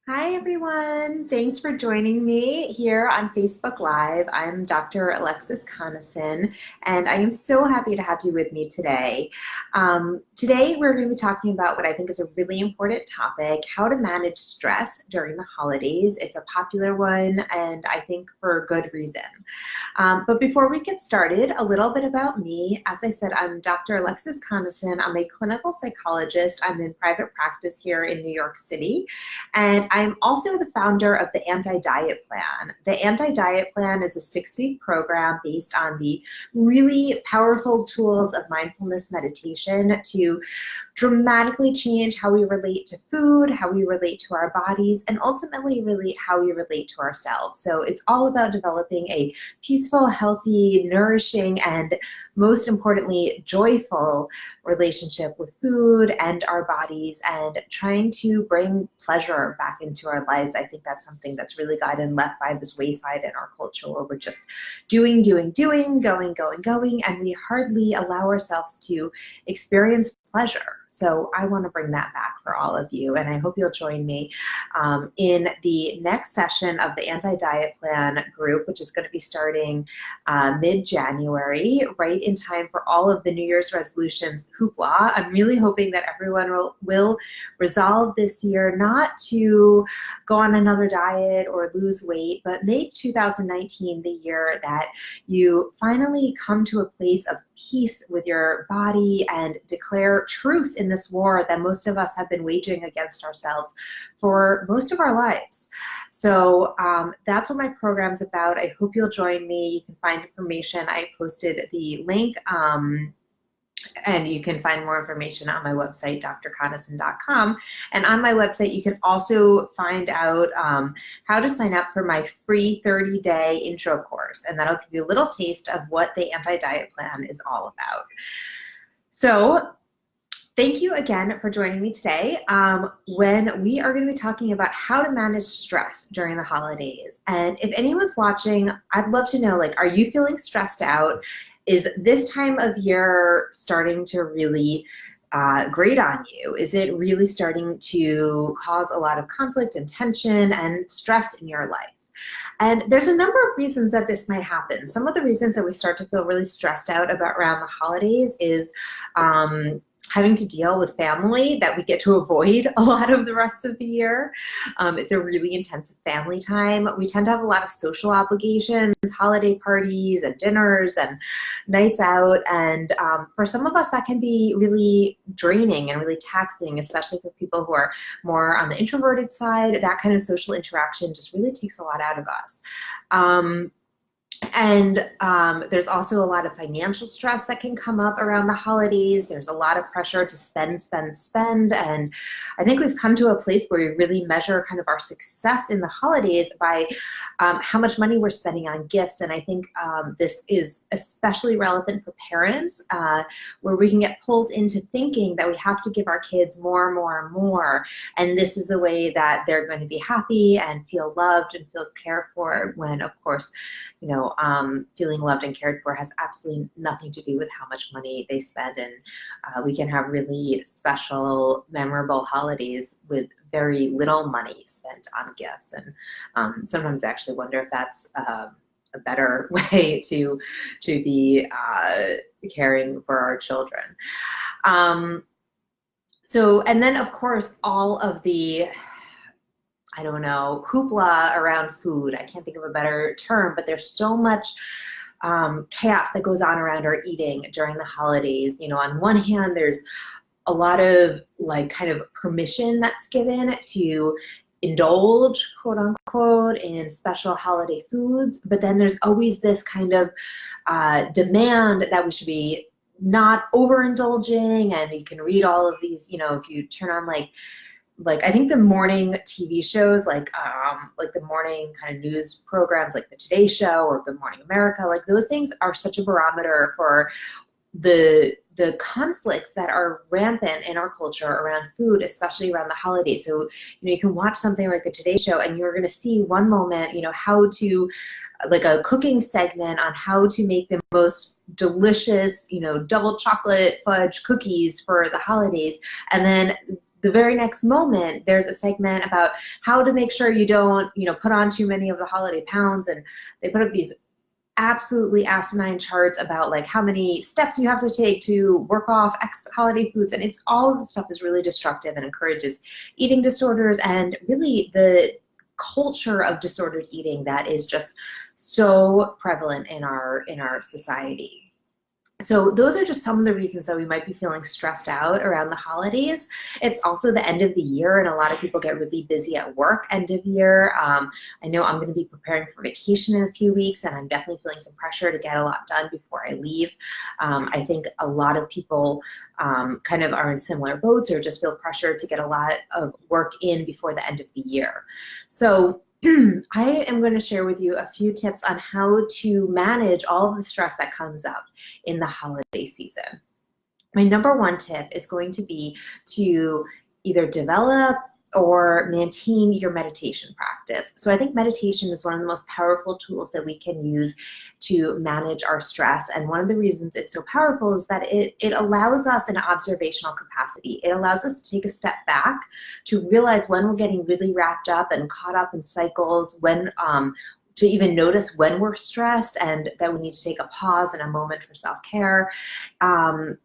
Hi everyone, thanks for joining me here on Facebook Live. I'm Dr. Alexis Conason, and I am so happy to have you with me today. Today we're going to be talking about what I think is a really important topic, how to manage stress during the holidays. It's a popular one, and I think for good reason. But before we get started, a little bit about me. As I said, I'm Dr. Alexis Conason. I'm a clinical psychologist. I'm in private practice here in New York City. And I'm also the founder of the Anti-Diet Plan. The Anti-Diet Plan is a 6-week program based on the really powerful tools of mindfulness meditation to dramatically change how we relate to food, how we relate to our bodies, and ultimately really how we relate to ourselves. So it's all about developing a peaceful, healthy, nourishing, and most importantly, joyful relationship with food and our bodies, and trying to bring pleasure back into our lives. I think that's something that's really gotten left by this wayside in our culture, where we're just doing, going, and we hardly allow ourselves to experience pleasure. So I want to bring that back for all of you, and I hope you'll join me in the next session of the Anti-Diet Plan group, which is going to be starting mid-January, right in time for all of the New Year's resolutions hoopla. I'm really hoping that everyone will resolve this year not to go on another diet or lose weight, but make 2019 the year that you finally come to a place of peace with your body and declare truce in this war that most of us have been waging against ourselves for most of our lives. So that's what my program's about. I hope you'll join me. You can find information. I posted the link, and you can find more information on my website, drconason.com. And on my website, you can also find out how to sign up for my free 30-day intro course. And that'll give you a little taste of what the Anti-Diet Plan is all about. So thank you again for joining me today when we are going to be talking about how to manage stress during the holidays. And if anyone's watching, I'd love to know, like, are you feeling stressed out? Is this time of year starting to really grate on you? Is it really starting to cause a lot of conflict and tension and stress in your life? And there's a number of reasons that this might happen. Some of the reasons that we start to feel really stressed out about around the holidays is having to deal with family that we get to avoid a lot of the rest of the year. It's a really intensive family time. We tend to have a lot of social obligations, holiday parties and dinners and nights out. And for some of us, that can be really draining and really taxing, especially for people who are more on the introverted side. That kind of social interaction just really takes a lot out of us. And there's also a lot of financial stress that can come up around the holidays. There's a lot of pressure to spend. And I think we've come to a place where we really measure kind of our success in the holidays by how much money we're spending on gifts. And I think this is especially relevant for parents, where we can get pulled into thinking that we have to give our kids more and more and more. And this is the way that they're going to be happy and feel loved and feel cared for, when, of course, you know, feeling loved and cared for has absolutely nothing to do with how much money they spend. And we can have really special, memorable holidays with very little money spent on gifts. And sometimes I actually wonder if that's a better way to be caring for our children. So, and then of course, all of the, I don't know, hoopla around food. I can't think of a better term, but there's so much chaos that goes on around our eating during the holidays. You know, on one hand, there's a lot of like kind of permission that's given to indulge, quote unquote, in special holiday foods. But then there's always this kind of demand that we should be not overindulging. And you can read all of these, you know, if you turn on like I think the morning TV shows, like the morning kind of news programs like the Today Show or Good Morning America, like those things are such a barometer for the conflicts that are rampant in our culture around food, especially around the holidays. So, you know, you can watch something like the Today Show and you're going to see one moment, you know, how to, like a cooking segment on how to make the most delicious, you know, double chocolate fudge cookies for the holidays. And then the very next moment, there's a segment about how to make sure you don't, put on too many of the holiday pounds. And they put up these absolutely asinine charts about like how many steps you have to take to work off X holiday foods. And it's all of the stuff is really destructive and encourages eating disorders and really the culture of disordered eating that is just so prevalent in our society. So those are just some of the reasons that we might be feeling stressed out around the holidays. It's also the end of the year, and a lot of people get really busy at work end of year. I know I'm going to be preparing for vacation in a few weeks, and I'm definitely feeling some pressure to get a lot done before I leave. I think a lot of people kind of are in similar boats or just feel pressure to get a lot of work in before the end of the year. So I am going to share with you a few tips on how to manage all of the stress that comes up in the holiday season. My number one tip is going to be to either develop or maintain your meditation practice. So I think meditation is one of the most powerful tools that we can use to manage our stress. And one of the reasons it's so powerful is that it allows us an observational capacity. It allows us to take a step back to realize when we're getting really wrapped up and caught up in cycles, when to even notice when we're stressed and that we need to take a pause and a moment for self-care.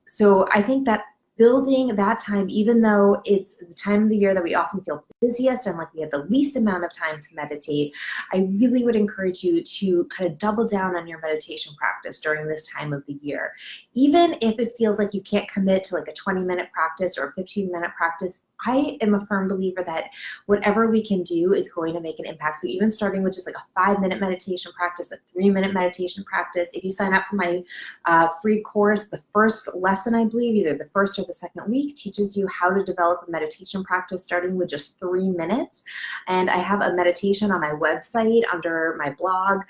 So I think that building that time, even though it's the time of the year that we often feel busiest and like we have the least amount of time to meditate, I really would encourage you to kind of double down on your meditation practice during this time of the year. Even if it feels like you can't commit to like a 20-minute practice or a 15-minute practice, I am a firm believer that whatever we can do is going to make an impact. So even starting with just like a 5-minute meditation practice, a 3-minute meditation practice, if you sign up for my free course, the first lesson, I believe, either the first or the second week, teaches you how to develop a meditation practice starting with just 3 minutes. And I have a meditation on my website under my blog.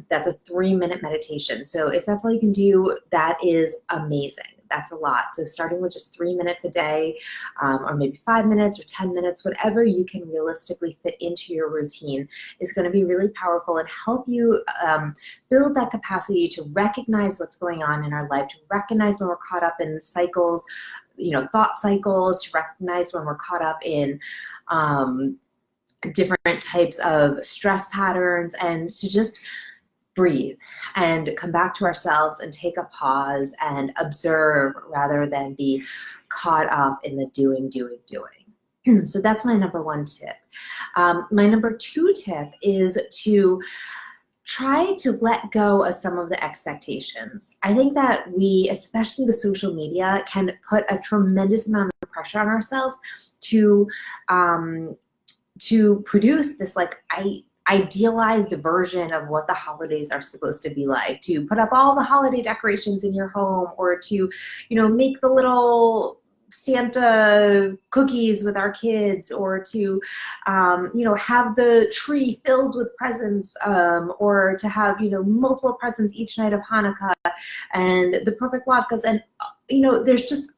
That's a 3-minute meditation. So if that's all you can do, that is amazing. That's a lot. So starting with just 3 minutes a day, or maybe 5 minutes or 10 minutes, whatever you can realistically fit into your routine is going to be really powerful and help you build that capacity to recognize what's going on in our life, to recognize when we're caught up in cycles, thought cycles, to recognize when we're caught up in different types of stress patterns, and to just breathe and come back to ourselves and take a pause and observe rather than be caught up in the doing. So that's my number one tip. My number two tip is to try to let go of some of the expectations. I think that we, especially with social media, can put a tremendous amount of pressure on ourselves to produce this idealized version of what the holidays are supposed to be like, to put up all the holiday decorations in your home, or to, make the little Santa cookies with our kids, or to, have the tree filled with presents, or to have, multiple presents each night of Hanukkah and the perfect latkes. And, there's just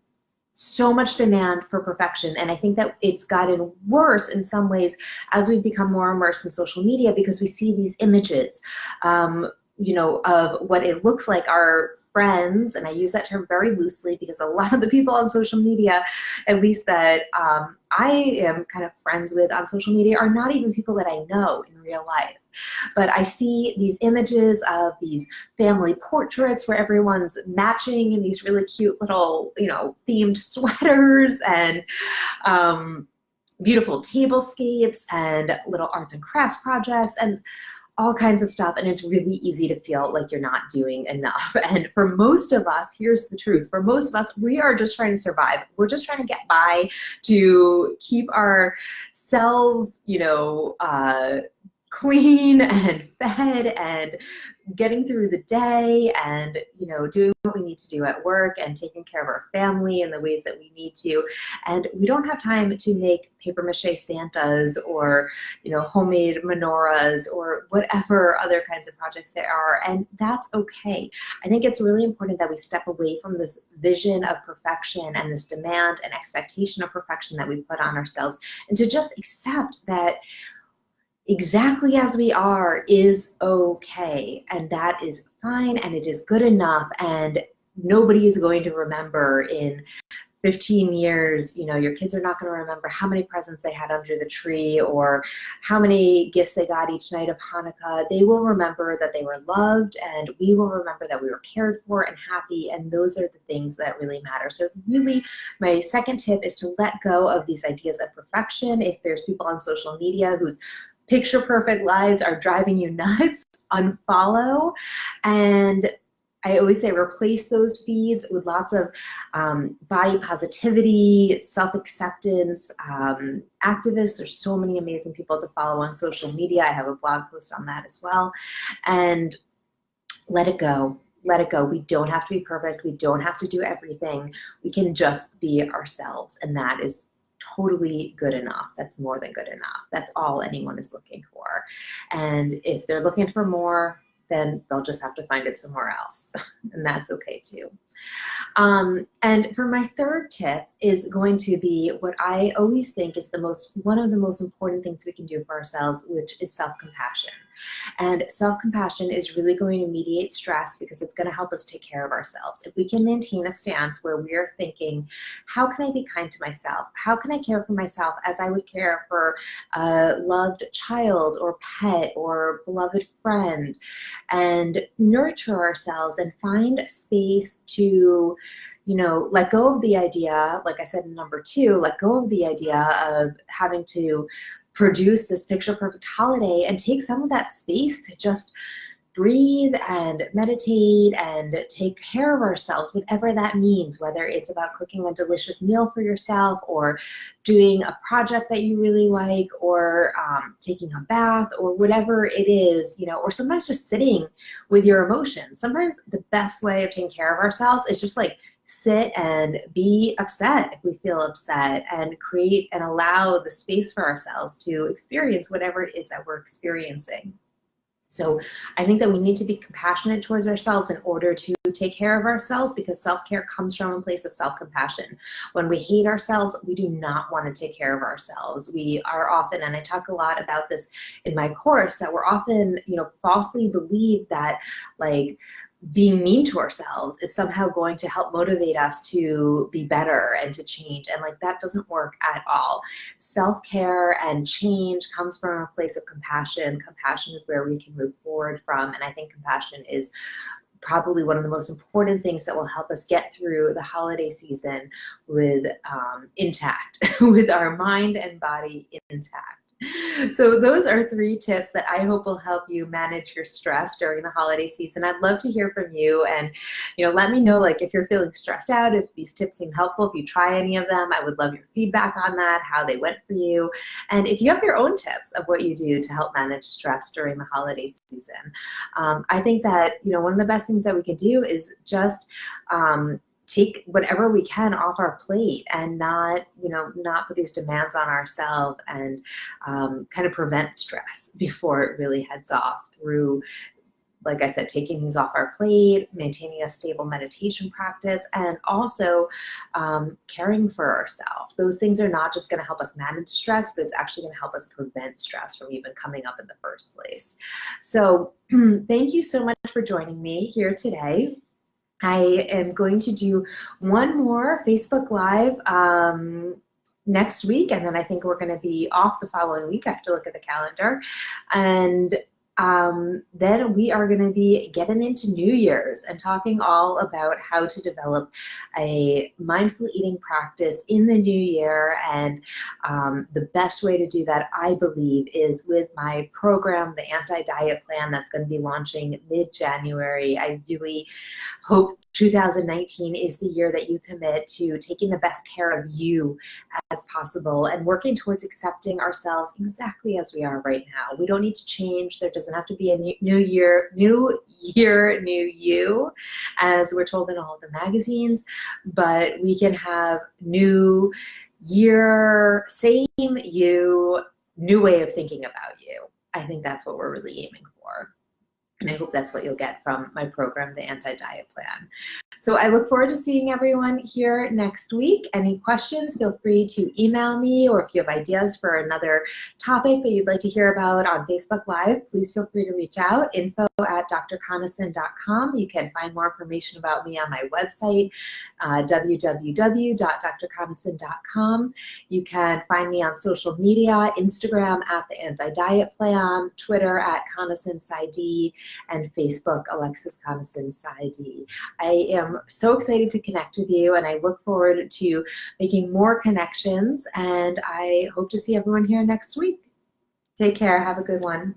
so much demand for perfection. And I think that it's gotten worse in some ways as we've become more immersed in social media, because we see these images, of what it looks like our friends, and I use that term very loosely because a lot of the people on social media, at least that I am kind of friends with on social media, are not even people that I know in real life. But I see these images of these family portraits where everyone's matching in these really cute little, themed sweaters, and beautiful tablescapes and little arts and crafts projects and all kinds of stuff. And it's really easy to feel like you're not doing enough. And for most of us, here's the truth. For most of us, we are just trying to survive. We're just trying to get by, to keep ourselves, clean and fed and getting through the day, and doing what we need to do at work and taking care of our family in the ways that we need to. And we don't have time to make paper mache Santas or homemade menorahs or whatever other kinds of projects there are, and that's okay. I think it's really important that we step away from this vision of perfection and this demand and expectation of perfection that we put on ourselves, and to just accept that exactly as we are is okay, and that is fine, and it is good enough, and nobody is going to remember in 15 years, your kids are not going to remember how many presents they had under the tree or how many gifts they got each night of Hanukkah. They will remember that they were loved, and we will remember that we were cared for and happy, and those are the things that really matter. So really, my second tip is to let go of these ideas of perfection. If there's people on social media whose picture perfect lives are driving you nuts, unfollow. And I always say replace those feeds with lots of body positivity, self-acceptance, activists. There's so many amazing people to follow on social media. I have a blog post on that as well. And let it go. Let it go. We don't have to be perfect. We don't have to do everything. We can just be ourselves, and that is totally good enough. That's more than good enough. That's all anyone is looking for. And if they're looking for more, then they'll just have to find it somewhere else. And that's okay too. And for my third tip is going to be what I always think is one of the most important things we can do for ourselves, which is self-compassion. And self-compassion is really going to mediate stress because it's going to help us take care of ourselves. If we can maintain a stance where we are thinking, how can I be kind to myself? How can I care for myself as I would care for a loved child or pet or beloved friend, and nurture ourselves and find space to let go of the idea, like I said in number 2, let go of the idea of having to produce this picture perfect holiday and take some of that space to just breathe and meditate and take care of ourselves, whatever that means, whether it's about cooking a delicious meal for yourself or doing a project that you really like, or taking a bath, or whatever it is, or sometimes just sitting with your emotions. Sometimes the best way of taking care of ourselves is just sit and be upset if we feel upset, and create and allow the space for ourselves to experience whatever it is that we're experiencing. So I think that we need to be compassionate towards ourselves in order to take care of ourselves, because self-care comes from a place of self-compassion. When we hate ourselves, we do not want to take care of ourselves. We are often, and I talk a lot about this in my course, that we're often, falsely believe that being mean to ourselves is somehow going to help motivate us to be better and to change. And that doesn't work at all. Self-care and change comes from a place of compassion. Compassion is where we can move forward from. And I think compassion is probably one of the most important things that will help us get through the holiday season with intact, with our mind and body intact. So those are 3 tips that I hope will help you manage your stress during the holiday season. I'd love to hear from you, and let me know if you're feeling stressed out, if these tips seem helpful, if you try any of them. I would love your feedback on that, how they went for you, and if you have your own tips of what you do to help manage stress during the holiday season. I think that one of the best things that we can do is just take whatever we can off our plate, and not put these demands on ourselves, and kind of prevent stress before it really heads off through, like I said, taking things off our plate, maintaining a stable meditation practice, and also caring for ourselves. Those things are not just going to help us manage stress, but it's actually going to help us prevent stress from even coming up in the first place. So thank you so much for joining me here today. I am going to do one more Facebook Live next week, and then I think we're going to be off the following week. I have to look at the calendar. And then we are going to be getting into New Year's and talking all about how to develop a mindful eating practice in the new year. And the best way to do that, I believe, is with my program, the Anti-Diet Plan, that's going to be launching mid-January. I really hope 2019 is the year that you commit to taking the best care of you as possible and working towards accepting ourselves exactly as we are right now. We don't need to change. There doesn't have to be a new year, new you, as we're told in all of the magazines, but we can have new year, same you, new way of thinking about you. I think that's what we're really aiming for. And I hope that's what you'll get from my program, the Anti-Diet Plan. So I look forward to seeing everyone here next week. Any questions, feel free to email me, or if you have ideas for another topic that you'd like to hear about on Facebook Live, please feel free to reach out, info@drconison.com. You can find more information about me on my website, www.drconison.com. You can find me on social media, Instagram at the Anti-Diet Plan, Twitter at Coniston Psy.D, and Facebook, Alexis Coniston Psy.D. I am so excited to connect with you, and I look forward to making more connections, and I hope to see everyone here next week. Take care. Have a good one.